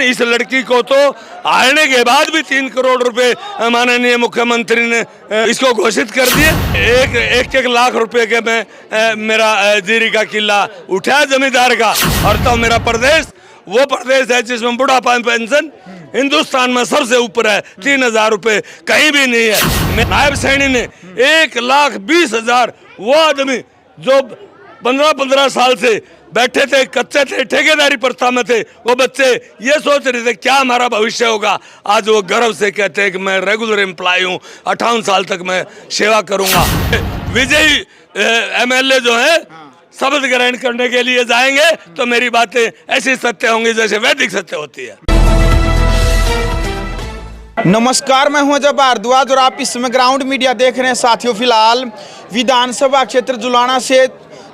इस लड़की को तो हारने के बाद भी 3 करोड़ रुपए माननीय मुख्यमंत्री ने इसको घोषित कर दिए। एक लाख रुपए के में मेरा जीरी का किला उठाया जमींदार का, और तो मेरा प्रदेश वो प्रदेश है जिसमें बुढ़ापा पेंशन हिंदुस्तान में सबसे ऊपर है। 3,000 रुपए कहीं भी नहीं है। नायब सैनी ने 1,20,000 वो आदमी जो 15-15 साल से बैठे थे, कच्चे थे, ठेकेदारी प्रथा में थे, वो बच्चे ये सोच रहे थे क्या हमारा भविष्य होगा। आज वो गर्व से कहते हैं कि मैं रेगुलर एम्प्लॉय हूँ, 58 साल तक मैं सेवा करूँगा। विजयी MLA जो है शपथ ग्रहण करने के लिए जाएंगे तो मेरी बातें ऐसी सत्य होंगी जैसे वैदिक सत्य होती है। नमस्कार, मैं हूं अजय भारद्वाज और आप इस समय ग्राउंड मीडिया देख रहे हैं। साथियों, फिलहाल विधानसभा क्षेत्र जुलाना से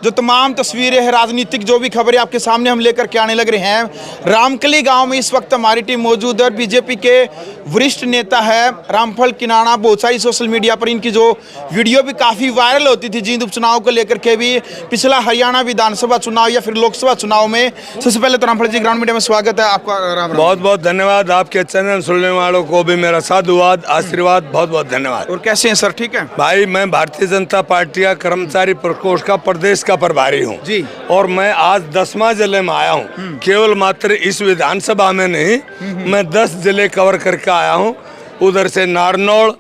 जो तमाम तस्वीरें हैं, राजनीतिक जो भी खबरें आपके सामने हम लेकर के आने लग रहे हैं। रामकली गांव में इस वक्त हमारी टीम मौजूद है। बीजेपी के वरिष्ठ नेता है रामफल किनाना। बहुत सारी सोशल मीडिया पर इनकी जो वीडियो भी काफ़ी वायरल होती थी जींद उपचुनाव को लेकर के भी, पिछला हरियाणा विधानसभा चुनाव या फिर लोकसभा चुनाव में। सबसे पहले तो रामफल जी, ग्राउंड मीडिया में स्वागत है आपका। राम बहुत बहुत धन्यवाद। आपके चैनल सुनने वालों को भी मेरा साधुवाद, आशीर्वाद, बहुत बहुत धन्यवाद। और कैसे हैं सर? ठीक है भाई, मैं भारतीय जनता पार्टी का कर्मचारी प्रकोष्ठ का प्रदेश का प्रभारी हूँ जी, और मैं आज 10वां जिले में आया हूँ। केवल मात्र इस विधानसभा में नहीं, मैं 10 जिले कवर करके आया हूँ। उधर से नारनौल,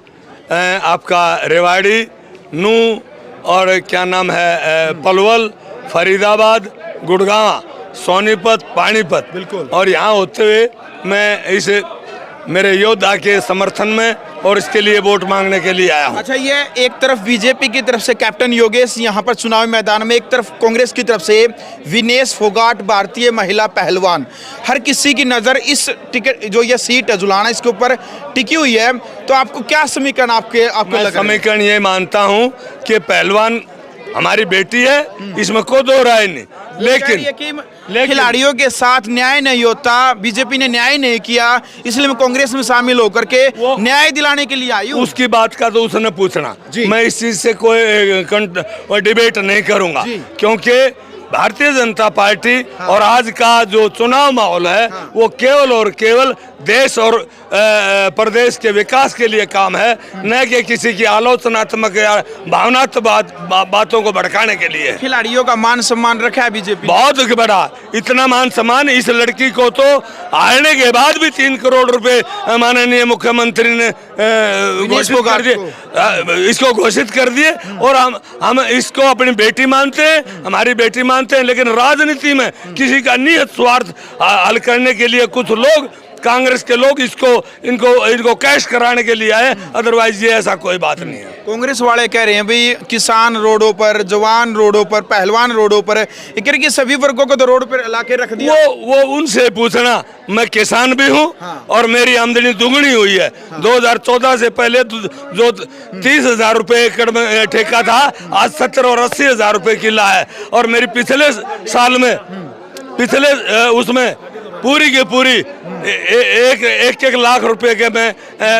आपका रेवाड़ी, नूह और क्या नाम है पलवल, फरीदाबाद, गुड़गांव, सोनीपत, पानीपत, बिल्कुल। और यहाँ होते हुए मैं इस मेरे योद्धा के समर्थन में और इसके लिए वोट मांगने के लिए आया हूँ। अच्छा, ये एक तरफ बीजेपी की तरफ से कैप्टन योगेश यहाँ पर चुनावी मैदान में, एक तरफ कांग्रेस की तरफ से विनेश फोगाट, भारतीय महिला पहलवान। हर किसी की नज़र इस टिकट जो ये सीट है जुलाना, इसके ऊपर टिकी हुई है। तो आपको क्या समीकरण आपको समीकरण ये मानता हूँ कि पहलवान हमारी बेटी है, इसमें कोई दो राय नहीं, लेकिन खिलाड़ियों के साथ न्याय नहीं होता। बीजेपी ने न्याय नहीं किया, इसलिए मैं कांग्रेस में शामिल होकर के न्याय दिलाने के लिए आई हूँ। उसकी बात का तो उसने पूछना, मैं इस चीज से कोई डिबेट नहीं करूंगा, क्योंकि भारतीय जनता पार्टी और आज का जो चुनाव माहौल है वो केवल और केवल देश और प्रदेश के विकास के लिए काम है, न कि किसी की आलोचनात्मक या भावनात्मक बातों को भड़काने के लिए। खिलाड़ियों का मान सम्मान रखा है बीजेपी, बहुत बड़ा। इतना मान सम्मान इस लड़की को तो हारने के बाद भी 3 करोड़ रुपए माननीय मुख्यमंत्री ने घोषित कर दिए, इसको घोषित कर दिए। और हम इसको अपनी बेटी मानते हैं, हमारी बेटी मानते हैं, लेकिन राजनीति में किसी का निहित स्वार्थ हल करने के लिए कुछ लोग, कांग्रेस के लोग इनको कैश कराने के लिए आए। अदरवाइज ये ऐसा कोई बात नहीं है। कांग्रेस वाले कह रहे हैं भाई किसान रोडों पर, जवान रोडों पर, पहलवान रोडों पर, एक करके सभी वर्गों को तो रोड पर ला के रख दिया। वो उनसे पूछना। मैं किसान भी हूँ और मेरी आमदनी दुगनी हुई है। 2014 से पहले जो 30,000 रुपए एकड़ में ठेका था, आज 70 और 80,000 रुपए किला है। और मेरी पिछले साल में उसमें पूरी की पूरी एक लाख रुपए के में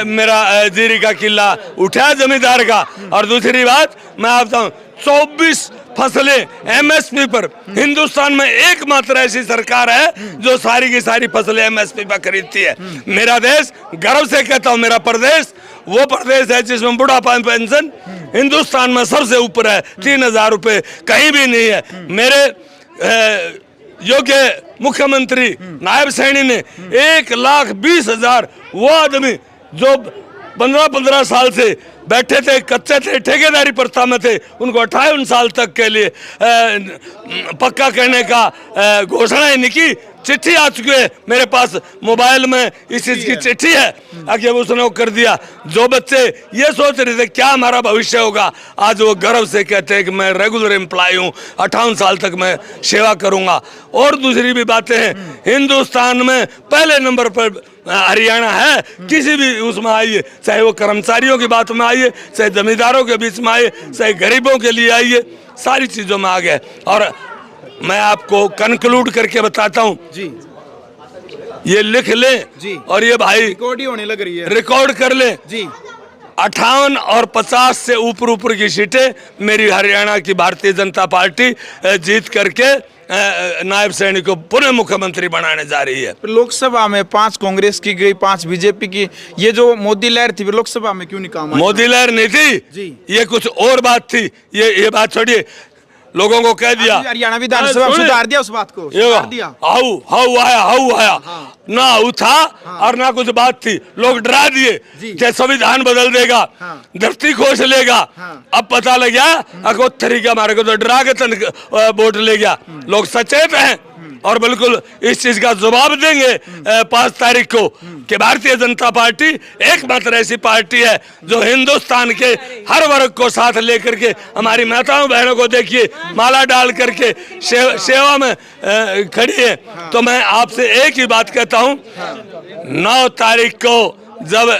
मेरा जीरी का किला उठाया जमींदार का। और दूसरी बात मैं आपको बताऊं, 24 फसलें MSP पर, हिंदुस्तान में एकमात्र ऐसी सरकार है जो सारी की सारी फसलें MSP पर खरीदती है। मेरा देश, गर्व से कहता हूँ, मेरा प्रदेश वो प्रदेश है जिसमें बुढ़ापा पेंशन हिंदुस्तान में सबसे ऊपर है। 3,000 रुपए कहीं भी नहीं है। मेरे योग्य मुख्यमंत्री नायब सैनी ने 1,20,000 वो आदमी जो 15-15 साल से बैठे थे, कच्चे थे, ठेकेदारी प्रथा में थे, उनको 58 साल तक के लिए पक्का करने का घोषणा ही नहीं की। चिट्ठी आ चुकी है मेरे पास, मोबाइल में इस चीज की चिट्ठी है। आगे उसने वो कर दिया। जो बच्चे ये सोच रहे थे क्या हमारा भविष्य होगा, आज वो गर्व से कहते हैं कि मैं रेगुलर एम्प्लॉय हूँ, 58 साल तक मैं सेवा करूँगा। और दूसरी भी बातें हैं, हिंदुस्तान में पहले नंबर पर हरियाणा है। किसी भी उसमें आइए, चाहे वो कर्मचारियों की बात में आइए, चाहे जमींदारों के बीच में आइए, चाहे गरीबों के लिए आइए, सारी चीज़ों में आ गए। और मैं आपको कंक्लूड करके बताता हूँ जी, ये लिख ले जी, और ये भाई रिकॉर्ड ही होने लग रही है, रिकॉर्ड कर ले जी। 58 और 50 से ऊपर की सीटें मेरी हरियाणा की भारतीय जनता पार्टी जीत करके नायब सैनी को पुनः मुख्यमंत्री बनाने जा रही है। लोकसभा में 5 कांग्रेस की गई, 5 बीजेपी की, ये जो मोदी लहर थी लोकसभा में क्यों नहीं काम आई? मोदी लहर नहीं थी जी। ये कुछ और बात थी। ये बात छोड़िए, लोगों को कह दिया हरियाणा विधानसभा में सुधार दिया, उस बात को सुधार दिया। हाउ आया ना हाउ था और ना कुछ बात थी। लोग डरा दिए कि संविधान बदल देगा, धरती खोज लेगा। अब पता लग गया अकोत्तरी का हमारे को तो डरा के तन वोट ले गया। लोग सचेत हैं और बिल्कुल इस चीज का जवाब देंगे 5 तारीख को कि भारतीय जनता पार्टी एकमात्र ऐसी पार्टी है जो हिंदुस्तान के हर वर्ग को साथ लेकर के, हमारी माताओं बहनों को देखिए माला डाल करके सेवा में खड़ी है। तो मैं आपसे एक ही बात कहता हूं, 9 तारीख को जब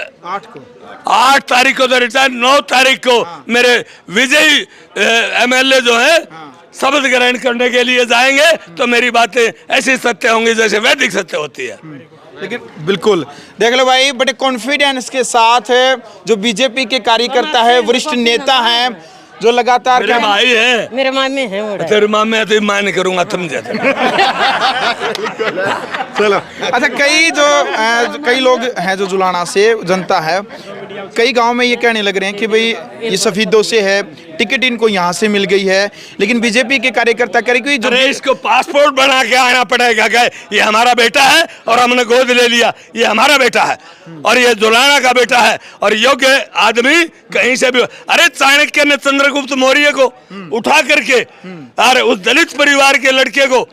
8 तारीख को तो रिटायर, 9 तारीख को मेरे विजयी MLA जो है शपथ ग्रहण करने के लिए जाएंगे तो मेरी बातें ऐसी सत्य होंगी जैसे वैदिक सत्य होती है। लेकिन बिल्कुल देख लो भाई, बड़े कॉन्फिडेंस के साथ जो बीजेपी के कार्यकर्ता है, वरिष्ठ नेता हैं, जो लगातार मेरे भाई है, मेरे मामे हैं वो। तेरे मामे है तो मैं नहीं करूंगा तुम जैसे। चलो अच्छा, कई लोग हैं जो जुलाना से जनता है, कई गांव में ये कहने लग रहे हैं कि भाई ये सफेदों से है, टिकट इनको यहाँ से मिल गई है, लेकिन बीजेपी के कार्यकर्ता करेंगे जो इसको पासपोर्ट बना के आना पड़ेगा। क्या ये हमारा बेटा है और हमने गोद ले लिया, ये हमारा बेटा है और ये जुलाना का बेटा है और योग्य आदमी कहीं से भी। अरे चाणक्य ने चंद्रगुप्त मौर्य को उठा करके अरे उस दलित परिवार के लड़के को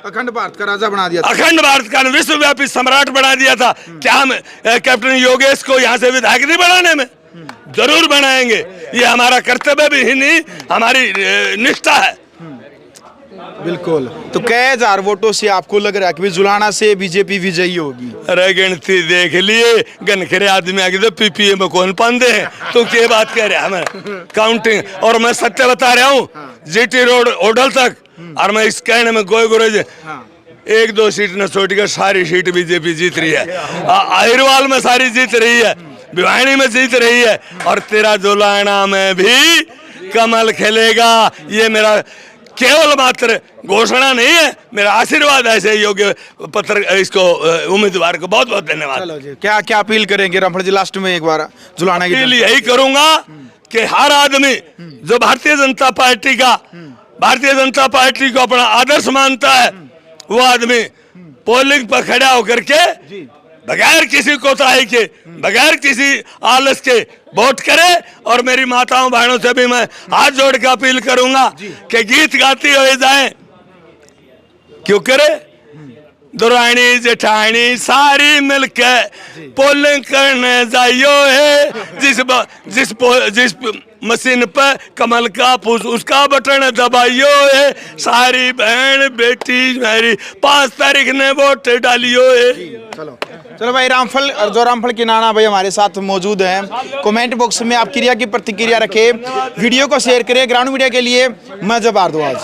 अखंड भारत का राजा बना दिया था, अखंड भारत का विश्वव्यापी सम्राट बना दिया था। क्या हम कैप्टन योगेश को यहाँ से विधायक नहीं बनाने में? जरूर बनाएंगे, ये हमारा कर्तव्य भी ही नहीं, हमारी निष्ठा है। बिल्कुल। तो कई हजार वोटों से आपको लग रहा है कि जुलाना से बीजेपी विजयी होगी? अरे गिनती देख लिए, गनखरे आदमी आगे तो PPA में कौन पांदे हैं, तो क्या बात कह रहे हैं हमें काउंटिंग। और मैं सत्य बता रहा हूँ, GT रोड होटल तक, और मैं इस कहने में गोय गुरेज 1-2 सीट न छोड़ कर सारी सीट बीजेपी जीत रही है। अहिरवाल में सारी जीत रही है, भिवानी में जीत रही है और तेरा जुलाना में भी कमल खेलेगा। ये मेरा केवल मात्र घोषणा नहीं है, मेरा आशीर्वाद है ऐसे योग्य पत्र इसको उम्मीदवार को। बहुत बहुत धन्यवाद। चलो जी, क्या क्या अपील करेंगे रामफल जी लास्ट में एक बार जुलाना की? अपील यही करूंगा कि हर आदमी जो भारतीय जनता पार्टी को अपना आदर्श मानता है, वो आदमी पोलिंग पर खड़ा होकर के बगैर किसी कोताही के, बगैर किसी आलस के वोट करे। और मेरी माताओं बहनों से भी मैं हाथ जोड़ के अपील करूंगा कि गीत गाती हुए जाएं। क्यों करे? दुरानी जेठानी सारी मिलके पोलिंग करने जाइयो है, जिस मशीन पे कमल का फूस उसका बटन दबाइयो है, सारी बहन बेटी मेरी 5 तारीख ने वोट डालियो है। चलो भाई, रामफल किनाना भाई हमारे साथ मौजूद हैं। कमेंट बॉक्स में आप क्रिया की प्रतिक्रिया रखें, वीडियो को शेयर करें। ग्राउंड मीडिया के लिए मैं भारद्वाज।